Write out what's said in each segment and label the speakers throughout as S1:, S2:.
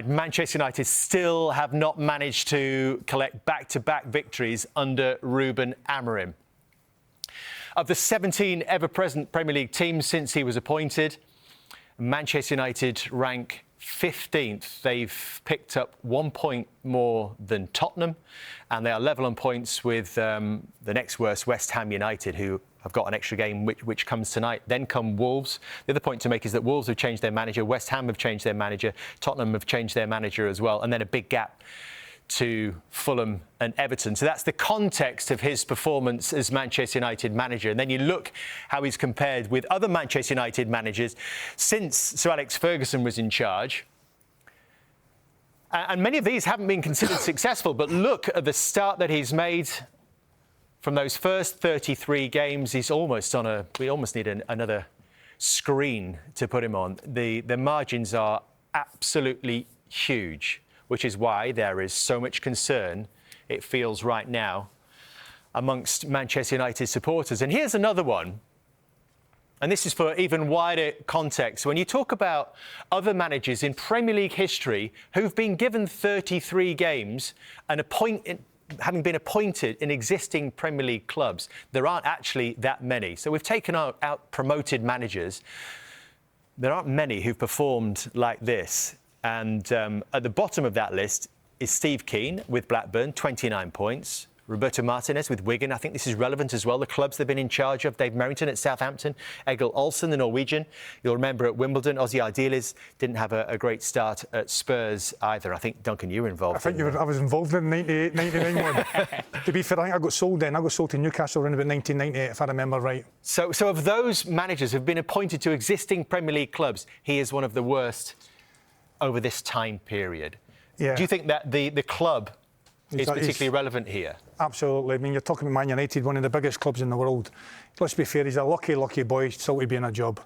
S1: Manchester United still have not managed to collect back-to-back victories under Ruben Amorim. Of the 17 ever-present Premier League teams since he was appointed, Manchester United rank 15th. They've picked up 1 point more than Tottenham, and they are level on points with the next worst, West Ham United, who have got an extra game which comes tonight. Then come Wolves. The other point to make is that Wolves have changed their manager, West Ham have changed their manager, Tottenham have changed their manager as well, and then a big gap to Fulham and Everton. So that's the context of his performance as Manchester United manager. And then you look how he's compared with other Manchester United managers since Sir Alex Ferguson was in charge. And many of these haven't been considered successful, but look at the start that he's made. From those first 33 games, he's almost on a... We almost need another screen to put him on. The margins are absolutely huge, which is why there is so much concern, it feels right now, amongst Manchester United supporters. And here's another one, and this is for even wider context. When you talk about other managers in Premier League history who've been given 33 games and having been appointed in existing Premier League clubs, there aren't actually that many. So we've taken out promoted managers. There aren't many who've performed like this. And at the bottom of that list is Steve Keane with Blackburn, 29 points. Roberto Martinez with Wigan. I think this is relevant as well. The clubs they've been in charge of. Dave Merrington at Southampton. Egil Olsen, the Norwegian. You'll remember at Wimbledon, Ozzy Ardiles didn't have a great start at Spurs either. I think, Duncan, you were involved.
S2: I was involved in the 98, 99 one. To be fair, I think I got sold then. I got sold to Newcastle around about 1998, if I remember right.
S1: So of those managers who've been appointed to existing Premier League clubs, he is one of the worst over this time period.
S2: Yeah.
S1: Do you think that the club is particularly relevant here?
S2: Absolutely. I mean, you're talking about Man United, one of the biggest clubs in the world. Let's be fair, he's a lucky boy still to be in a job.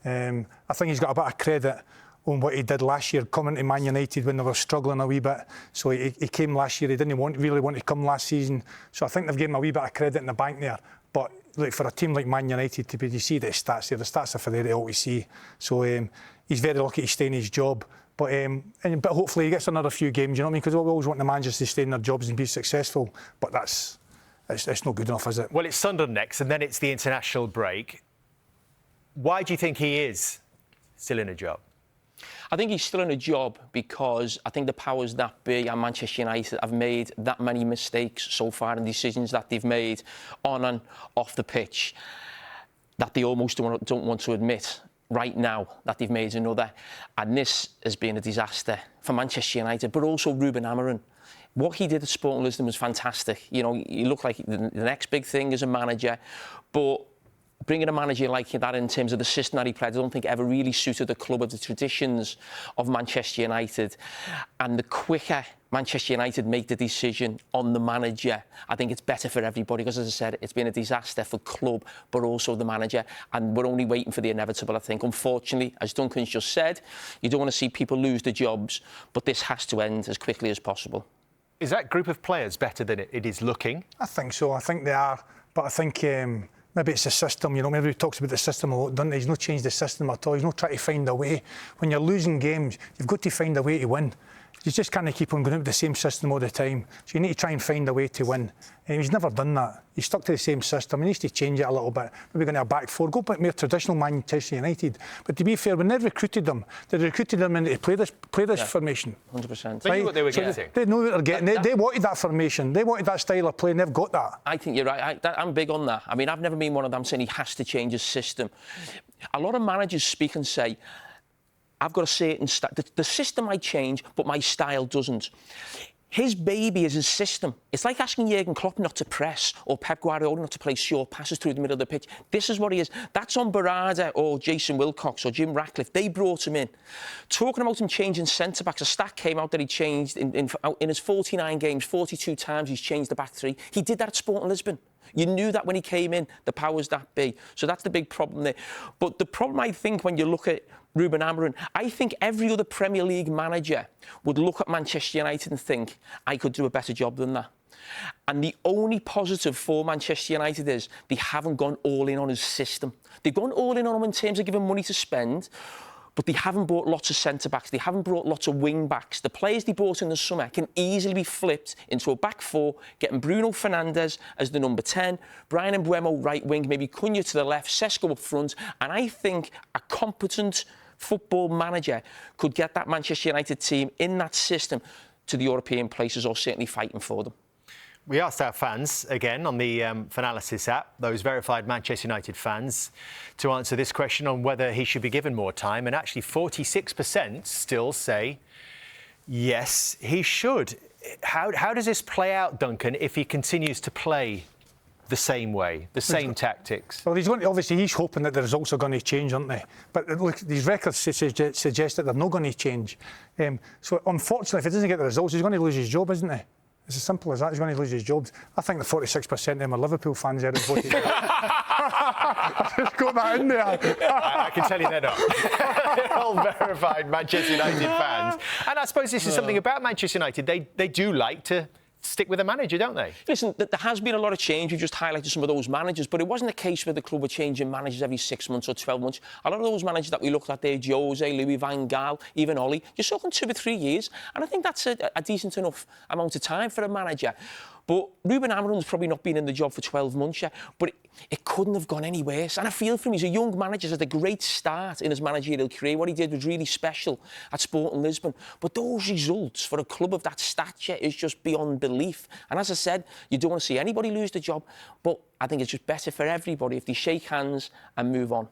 S2: I think he's got a bit of credit on what he did last year, coming to Man United when they were struggling a wee bit. So he came last year, he didn't really want to come last season. So I think they've given him a wee bit of credit in the bank there. But look, for a team like Man United, you see the stats there, the stats are for there to always see. So he's very lucky to stay in his job. But hopefully he gets another few games, you know what I mean? Because we always want the managers to stay in their jobs and be successful. But it's not good enough, is it?
S1: Well, it's Sunderland next, and then it's the international break. Why do you think he is still in a job?
S3: I think he's still in a job because I think the powers that be and Manchester United have made that many mistakes so far and decisions that they've made on and off the pitch that they almost don't want to admit right now that they've made another. And this has been a disaster for Manchester United, but also Ruben Amorim. What he did at Sporting Lisbon was fantastic. You know, he looked like the next big thing as a manager, but bringing a manager like that in terms of the system that he played, I don't think ever really suited the club of the traditions of Manchester United. And the quicker Manchester United make the decision on the manager, I think it's better for everybody because, as I said, it's been a disaster for club, but also the manager. And we're only waiting for the inevitable, I think. Unfortunately, as Duncan's just said, you don't want to see people lose their jobs, but this has to end as quickly as possible.
S1: Is that group of players better than it is looking?
S2: I think so. I think they are. But I think maybe it's the system. You know, maybe he talks about the system a lot, doesn't he? He's not changed the system at all. He's not trying to find a way. When you're losing games, you've got to find a way to win. You just can't keep on going with the same system all the time. So you need to try and find a way to win. And he's never done that. He's stuck to the same system. He needs to change it a little bit. Maybe going to a back four, go a bit more traditional Manchester United. But to be fair, when they recruited them into play this formation.
S3: 100%.
S1: They knew what they were getting.
S2: They knew what they were getting. They wanted that formation. They wanted that style of play, and they've got that.
S3: I think you're right. I'm big on that. I mean, I've never been one of them saying he has to change his system. A lot of managers speak and say, I've got a certain the system might change, but my style doesn't. His baby is his system. It's like asking Jurgen Klopp not to press or Pep Guardiola not to play short passes through the middle of the pitch. This is what he is. That's on Barada or Jason Wilcox or Jim Ratcliffe. They brought him in. Talking about him changing centre-backs, a stat came out that he changed in his 49 games, 42 times he's changed the back three. He did that at Sporting Lisbon. You knew that when he came in, the powers that be. So that's the big problem there. But the problem, I think, when you look at Ruben Amorim, I think every other Premier League manager would look at Manchester United and think, I could do a better job than that. And the only positive for Manchester United is they haven't gone all in on his system. They've gone all in on him in terms of giving money to spend, but they haven't bought lots of centre-backs, they haven't brought lots of wing-backs. The players they bought in the summer can easily be flipped into a back four, getting Bruno Fernandes as the number 10, Brian Mbeumo right wing, maybe Cunha to the left, Sesko up front, and I think a competent football manager could get that Manchester United team in that system to the European places, or certainly fighting for them.
S1: We asked our fans, again, on the Finalysis app, those verified Manchester United fans, to answer this question on whether he should be given more time. And actually, 46% still say, yes, he should. How does this play out, Duncan, if he continues to play the same way, the same tactics?
S2: Well, obviously, he's hoping that the results are going to change, aren't they? But look, these records suggest that they're not going to change. So, unfortunately, if he doesn't get the results, he's going to lose his job, isn't he? It's as simple as that. He's going to lose his job. I think the 46% of them are Liverpool fans there who voted. I just got that in there.
S1: I can tell you they're not. They're all verified Manchester United fans. And I suppose this is something about Manchester United. They do like to stick with a manager, don't they?
S3: Listen, there has been a lot of change. We've just highlighted some of those managers, but it wasn't a case where the club were changing managers every 6 months or 12 months. A lot of those managers that we looked at there, Jose, Louis van Gaal, even Ollie, you're talking 2 or 3 years, and I think that's a decent enough amount of time for a manager. But Ruben Amorim's probably not been in the job for 12 months yet, but it couldn't have gone any worse. And I feel for him, he's a young manager, he's had a great start in his managerial career. What he did was really special at Sporting Lisbon. But those results for a club of that stature is just beyond belief. And as I said, you don't want to see anybody lose the job, but I think it's just better for everybody if they shake hands and move on.